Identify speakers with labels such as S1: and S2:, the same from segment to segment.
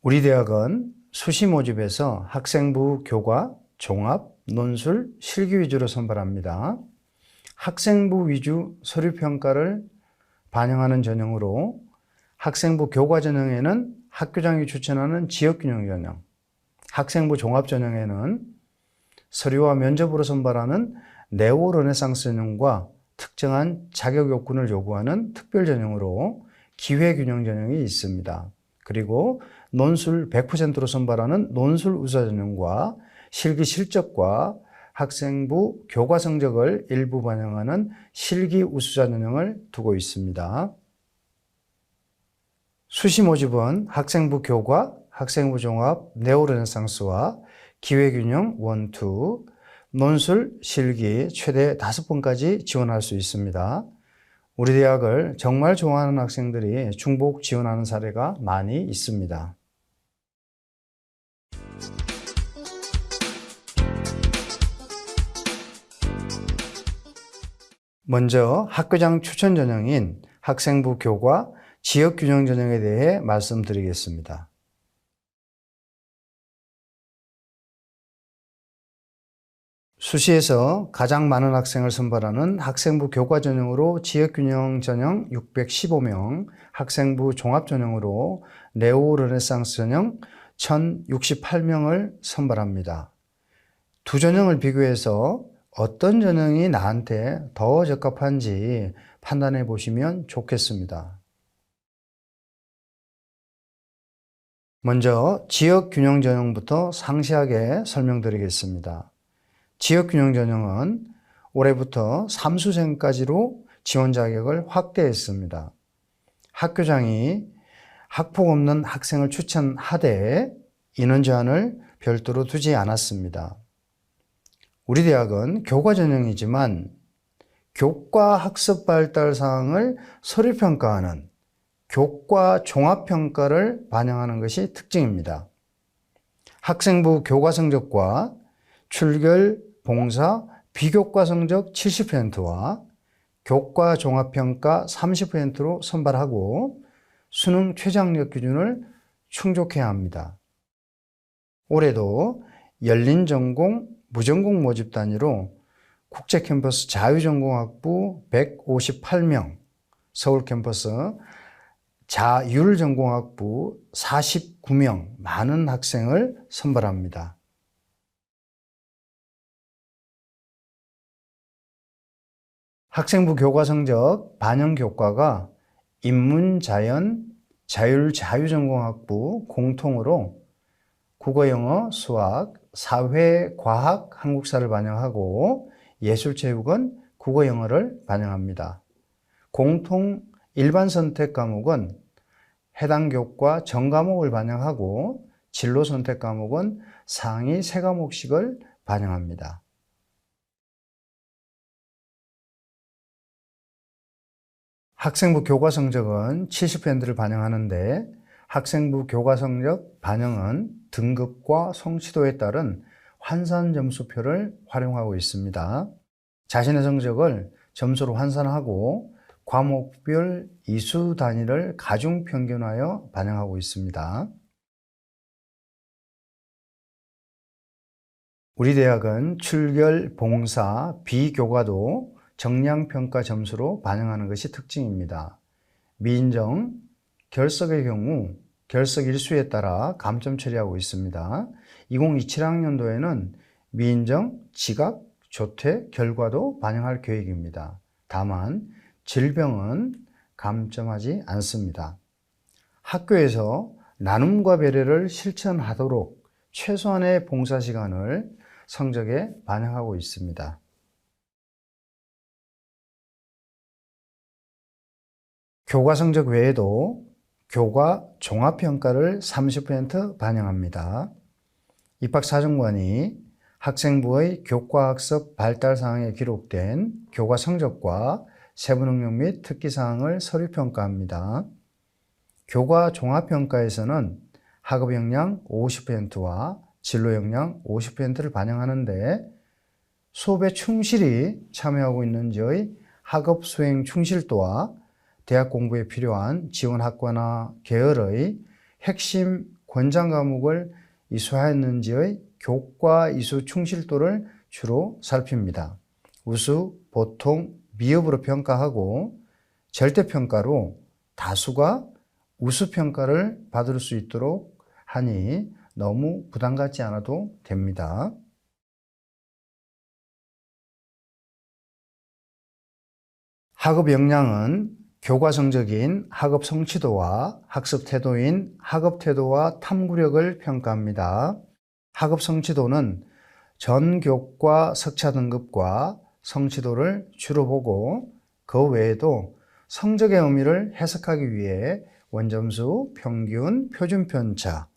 S1: 우리 대학은 수시 모집에서 학생부 교과, 종합, 논술, 실기 위주로 선발합니다. 학생부 위주 서류평가를 반영하는 전형으로 학생부 교과 전형에는 학교장이 추천하는 지역균형 전형, 학생부 종합 전형에는 서류와 면접으로 선발하는 네오 르네상스 전형과 특정한 자격 요건을 요구하는 특별 전형으로 기회균형 전형이 있습니다. 그리고 논술 100%로 선발하는 논술 우수 전형과 실기 실적과 학생부 교과 성적을 일부 반영하는 실기 우수자 전형을 두고 있습니다. 수시 모집은 학생부 교과, 학생부 종합, 네오 르네상스와 기회균형 1, 2, 논술, 실기 최대 5번까지 지원할 수 있습니다. 우리 대학을 정말 좋아하는 학생들이 중복 지원하는 사례가 많이 있습니다. 먼저 학교장 추천 전형인 학생부 교과 지역균형 전형에 대해 말씀드리겠습니다. 수시에서 가장 많은 학생을 선발하는 학생부 교과 전형으로 지역균형 전형 615명, 학생부 종합 전형으로 네오 르네상스 전형 1068명을 선발합니다. 두 전형을 비교해서 어떤 전형이 나한테 더 적합한지 판단해 보시면 좋겠습니다. 먼저 지역균형 전형부터 상세하게 설명드리겠습니다. 지역균형 전형은 올해부터 3수생까지로 지원 자격을 확대했습니다. 학교장이 학폭 없는 학생을 추천하되 인원 제한을 별도로 두지 않았습니다. 우리 대학은 교과 전형이지만 교과 학습 발달 사항을 서류평가하는 교과 종합평가를 반영하는 것이 특징입니다. 학생부 교과 성적과 출결, 봉사, 비교과 성적 70%와 교과 종합평가 30%로 선발하고 수능 최저학력 기준을 충족해야 합니다. 올해도 열린 전공, 무전공 모집 단위로 국제 캠퍼스 자유전공학부 158명, 서울 캠퍼스 자율전공학부 49명, 많은 학생을 선발합니다. 학생부 교과 성적 반영 교과가 인문, 자연, 자유전공학부 공통으로 국어, 영어, 수학, 사회, 과학, 한국사를 반영하고 예술체육은 국어, 영어를 반영합니다. 공통 일반 선택 과목은 해당 교과 전 과목을 반영하고 진로 선택 과목은 상위 3과목씩을 반영합니다. 학생부 교과 성적은 70%를 반영하는데 학생부 교과 성적 반영은 등급과 성취도에 따른 환산 점수표를 활용하고 있습니다. 자신의 성적을 점수로 환산하고 과목별 이수 단위를 가중 평균하여 반영하고 있습니다. 우리 대학은 출결, 봉사, 비교과도 정량평가 점수로 반영하는 것이 특징입니다. 미인정, 결석의 경우 결석 일수에 따라 감점 처리하고 있습니다. 2027학년도에는 미인정, 지각, 조퇴, 결과도 반영할 계획입니다. 다만 질병은 감점하지 않습니다. 학교에서 나눔과 배려를 실천하도록 최소한의 봉사시간을 성적에 반영하고 있습니다. 교과 성적 외에도 교과 종합평가를 30% 반영합니다. 입학사정관이 학생부의 교과학습 발달사항에 기록된 교과 성적과 세부능력 및 특기사항을 서류평가합니다. 교과 종합평가에서는 학업 역량 50%와 진로 역량 50%를 반영하는데 수업에 충실히 참여하고 있는지의 학업 수행 충실도와 대학 공부에 필요한 지원 학과나 계열의 핵심 권장 과목을 이수하였는지의 교과 이수 충실도를 주로 살핍니다. 우수, 보통, 미흡으로 평가하고 절대평가로 다수가 우수평가를 받을 수 있도록 하니 너무 부담 갖지 않아도 됩니다. 학업 역량은 교과 성적인 학업 성취도와 학습 태도인 학업 태도와 탐구력을 평가합니다. 학업 성취도는 전 교과 석차 등급과 성취도를 주로 보고 그 외에도 성적의 의미를 해석하기 위해 원점수, 평균, 표준 편차,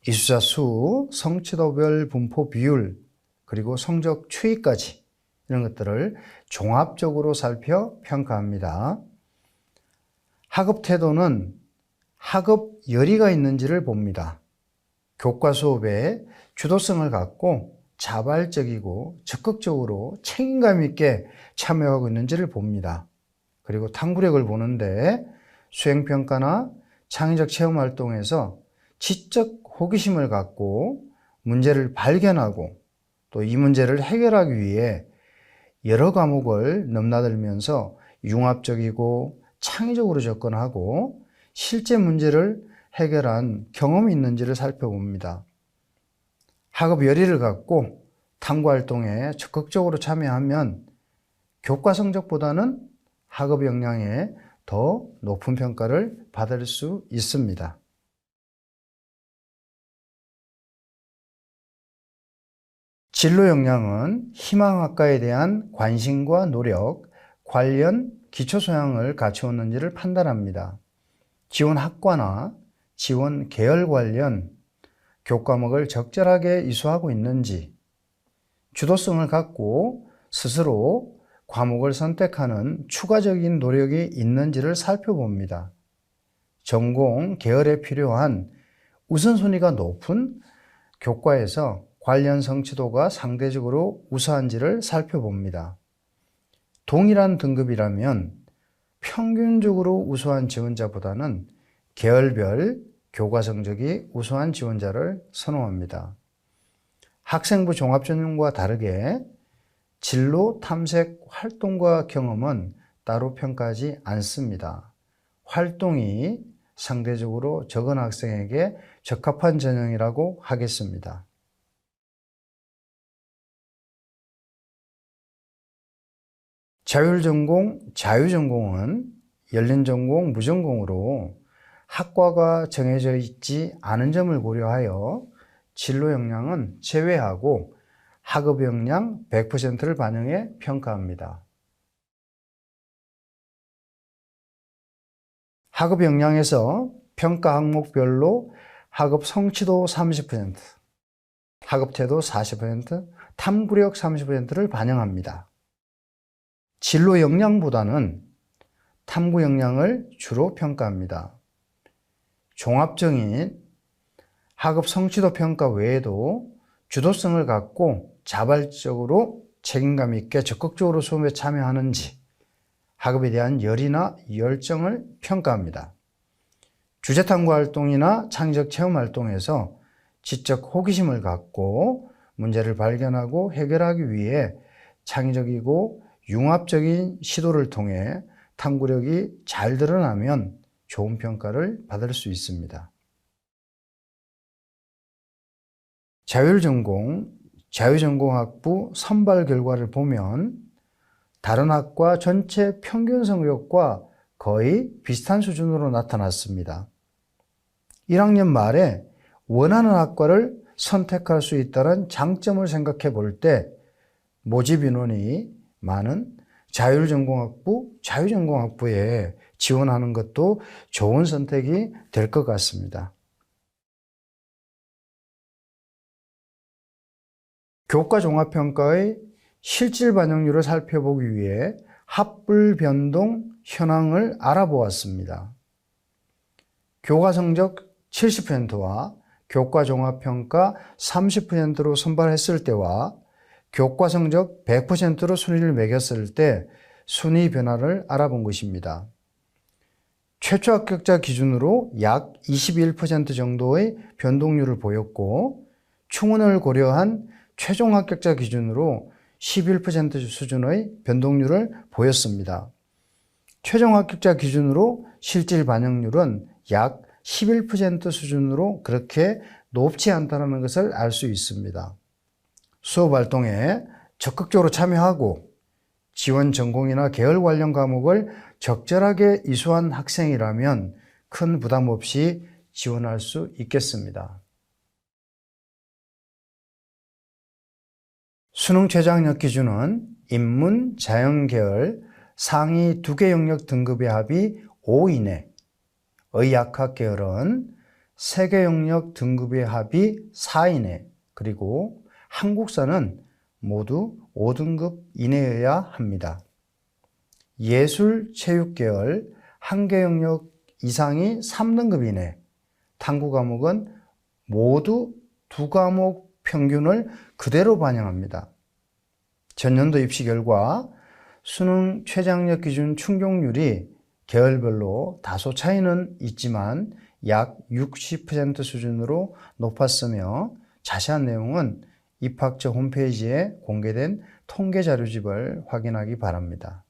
S1: 이수자 수, 성취도별 분포 비율, 그리고 성적 추이까지 이런 것들을 종합적으로 살펴 평가합니다. 학업 태도는 학업 열의가 있는지를 봅니다. 교과 수업에 주도성을 갖고 자발적이고 적극적으로 책임감 있게 참여하고 있는지를 봅니다. 그리고 탐구력을 보는데 수행평가나 창의적 체험활동에서 지적 호기심을 갖고 문제를 발견하고 또 이 문제를 해결하기 위해 여러 과목을 넘나들면서 융합적이고 창의적으로 접근하고 실제 문제를 해결한 경험이 있는지를 살펴봅니다. 학업 열의를 갖고 탐구활동에 적극적으로 참여하면 교과 성적보다는 학업 역량에 더 높은 평가를 받을 수 있습니다. 진로 역량은 희망학과에 대한 관심과 노력, 관련 기초 소양을 갖추었는지를 판단합니다. 지원 학과나 지원 계열 관련 교과목을 적절하게 이수하고 있는지, 주도성을 갖고 스스로 과목을 선택하는 추가적인 노력이 있는지를 살펴봅니다. 전공 계열에 필요한 우선순위가 높은 교과에서 관련 성취도가 상대적으로 우수한지를 살펴봅니다. 동일한 등급이라면 평균적으로 우수한 지원자보다는 계열별 교과 성적이 우수한 지원자를 선호합니다. 학생부 종합전형과 다르게 진로 탐색 활동과 경험은 따로 평가하지 않습니다. 활동이 상대적으로 적은 학생에게 적합한 전형이라고 하겠습니다. 자율전공, 자유전공은 열린전공, 무전공으로 학과가 정해져 있지 않은 점을 고려하여 진로 역량은 제외하고 학업 역량 100%를 반영해 평가합니다. 학업 역량에서 평가 항목별로 학업 성취도 30%, 학업 태도 40%, 탐구력 30%를 반영합니다. 진로 역량보다는 탐구 역량을 주로 평가합니다. 종합적인 학업 성취도 평가 외에도 주도성을 갖고 자발적으로 책임감 있게 적극적으로 수업에 참여하는지 학업에 대한 열의나 열정을 평가합니다. 주제탐구 활동이나 창의적 체험 활동에서 지적 호기심을 갖고 문제를 발견하고 해결하기 위해 창의적이고 융합적인 시도를 통해 탐구력이 잘 드러나면 좋은 평가를 받을 수 있습니다. 자율전공, 자유전공학부 선발 결과를 보면 다른 학과 전체 평균 성적과 거의 비슷한 수준으로 나타났습니다. 1학년 말에 원하는 학과를 선택할 수 있다는 장점을 생각해 볼 때 모집 인원이 많은 자율전공학부, 자유전공학부에 지원하는 것도 좋은 선택이 될 것 같습니다. 교과 종합평가의 실질 반영률을 살펴보기 위해 합불 변동 현황을 알아보았습니다. 교과 성적 70%와 교과 종합평가 30%로 선발했을 때와 교과 성적 100%로 순위를 매겼을 때 순위 변화를 알아본 것입니다. 최초 합격자 기준으로 약 21% 정도의 변동률을 보였고, 충원을 고려한 최종 합격자 기준으로 11% 수준의 변동률을 보였습니다. 최종 합격자 기준으로 실질 반영률은 약 11% 수준으로 그렇게 높지 않다는 것을 알 수 있습니다. 수업 활동에 적극적으로 참여하고 지원 전공이나 계열 관련 과목을 적절하게 이수한 학생이라면 큰 부담 없이 지원할 수 있겠습니다. 수능 최저 학력 기준은 인문, 자연 계열 상위 2개 영역 등급의 합이 5 이내, 의학학 계열은 3개 영역 등급의 합이 4 이내, 그리고 한국사는 모두 5등급 이내여야 합니다. 예술, 체육 계열 1개 영역 이상이 3등급 이내, 탐구 과목은 모두 2과목 평균을 그대로 반영합니다. 전년도 입시 결과 수능 최저 학력 기준 충족률이 계열별로 다소 차이는 있지만 약 60% 수준으로 높았으며, 자세한 내용은 입학처 홈페이지에 공개된 통계 자료집을 확인하기 바랍니다.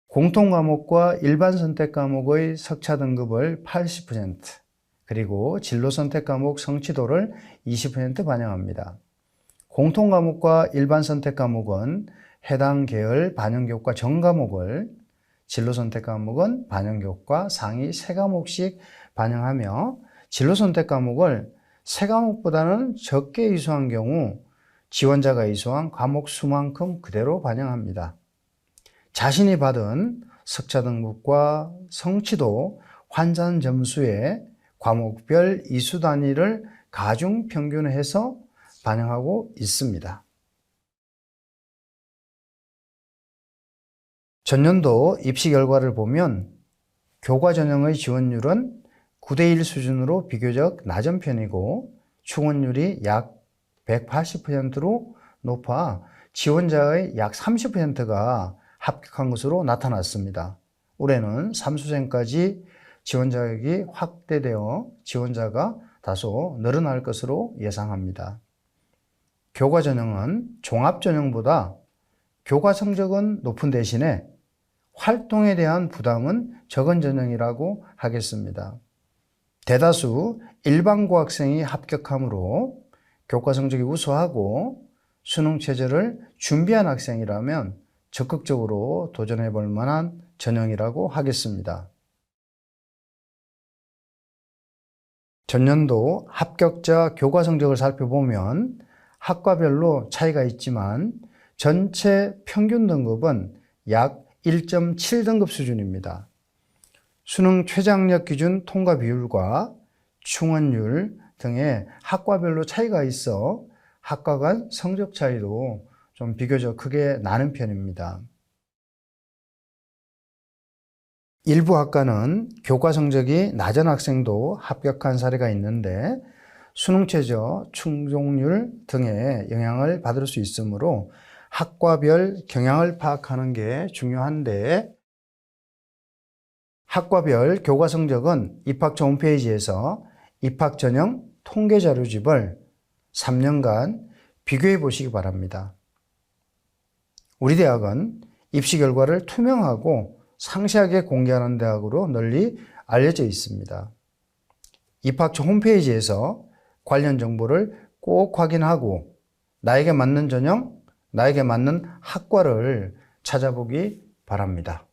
S1: 공통과목과 일반 선택 과목의 석차 등급을 80%, 그리고 진로 선택 과목 성취도를 20% 반영합니다. 공통과목과 일반 선택 과목은 해당 계열 반영교과 전 과목을, 진로 선택 과목은 반영교과 상위 3과목씩 반영하며, 진로 선택 과목을 3과목보다는 적게 이수한 경우 지원자가 이수한 과목 수만큼 그대로 반영합니다. 자신이 받은 석차 등급과 성취도 환산 점수에 과목별 이수 단위를 가중 평균해서 반영하고 있습니다. 전년도 입시 결과를 보면 교과 전형의 지원율은 9대1 수준으로 비교적 낮은 편이고, 충원율이 약 180%로 높아 지원자의 약 30%가 합격한 것으로 나타났습니다. 올해는 삼수생까지 지원 자격이 확대되어 지원자가 다소 늘어날 것으로 예상합니다. 교과 전형은 종합 전형보다 교과 성적은 높은 대신에 활동에 대한 부담은 적은 전형이라고 하겠습니다. 대다수 일반고 학생이 합격하므로 교과 성적이 우수하고 수능 최저를 준비한 학생이라면 적극적으로 도전해 볼 만한 전형이라고 하겠습니다. 전년도 합격자 교과 성적을 살펴보면 학과별로 차이가 있지만 전체 평균 등급은 약 1.7등급 수준입니다. 수능 최저 학력 기준 통과 비율과 충원율 등의 학과별로 차이가 있어 학과 간 성적 차이도 좀 비교적 크게 나는 편입니다. 일부 학과는 교과 성적이 낮은 학생도 합격한 사례가 있는데 수능 최저, 충족률 등의 영향을 받을 수 있으므로 학과별 경향을 파악하는 게 중요한데, 학과별 교과 성적은 입학처 홈페이지에서 입학 전형 통계 자료집을 3년간 비교해 보시기 바랍니다. 우리 대학은 입시 결과를 투명하고 상세하게 공개하는 대학으로 널리 알려져 있습니다. 입학처 홈페이지에서 관련 정보를 꼭 확인하고 나에게 맞는 전형, 나에게 맞는 학과를 찾아보기 바랍니다.